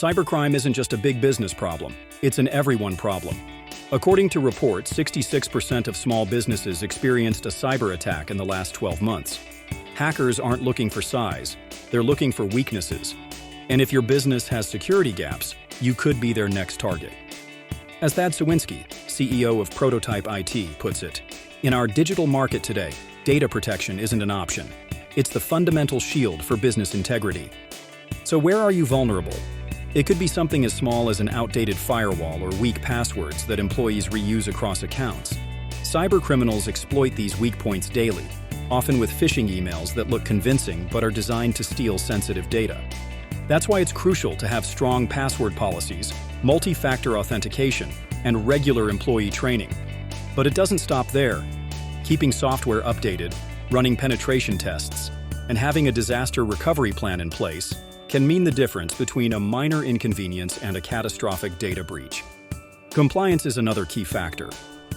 Cybercrime isn't just a big business problem, it's an everyone problem. According to reports, 66% of small businesses experienced a cyber attack in the last 12 months. Hackers aren't looking for size, they're looking for weaknesses. And if your business has security gaps, you could be their next target. As Thad Sawinski, CEO of Prototype IT, puts it, in our digital market today, data protection isn't an option. It's the fundamental shield for business integrity. So where are you vulnerable? It could be something as small as an outdated firewall or weak passwords that employees reuse across accounts. Cybercriminals exploit these weak points daily, often with phishing emails that look convincing but are designed to steal sensitive data. That's why it's crucial to have strong password policies, multi-factor authentication, and regular employee training. But it doesn't stop there. Keeping software updated, running penetration tests, and having a disaster recovery plan in place can mean the difference between a minor inconvenience and a catastrophic data breach. Compliance is another key factor.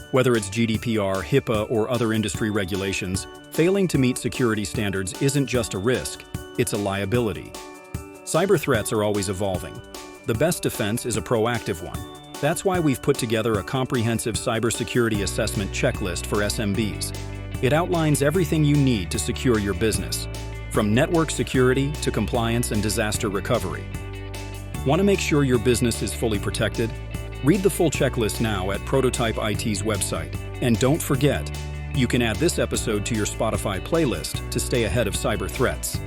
Whether it's GDPR, HIPAA, or other industry regulations, failing to meet security standards isn't just a risk, it's a liability. Cyber threats are always evolving. The best defense is a proactive one. That's why we've put together a comprehensive cybersecurity assessment checklist for SMBs. It outlines everything you need to secure your business, from network security to compliance and disaster recovery. Want to make sure your business is fully protected? Read the full checklist now at Prototype IT's website. And don't forget, you can add this episode to your Spotify playlist to stay ahead of cyber threats.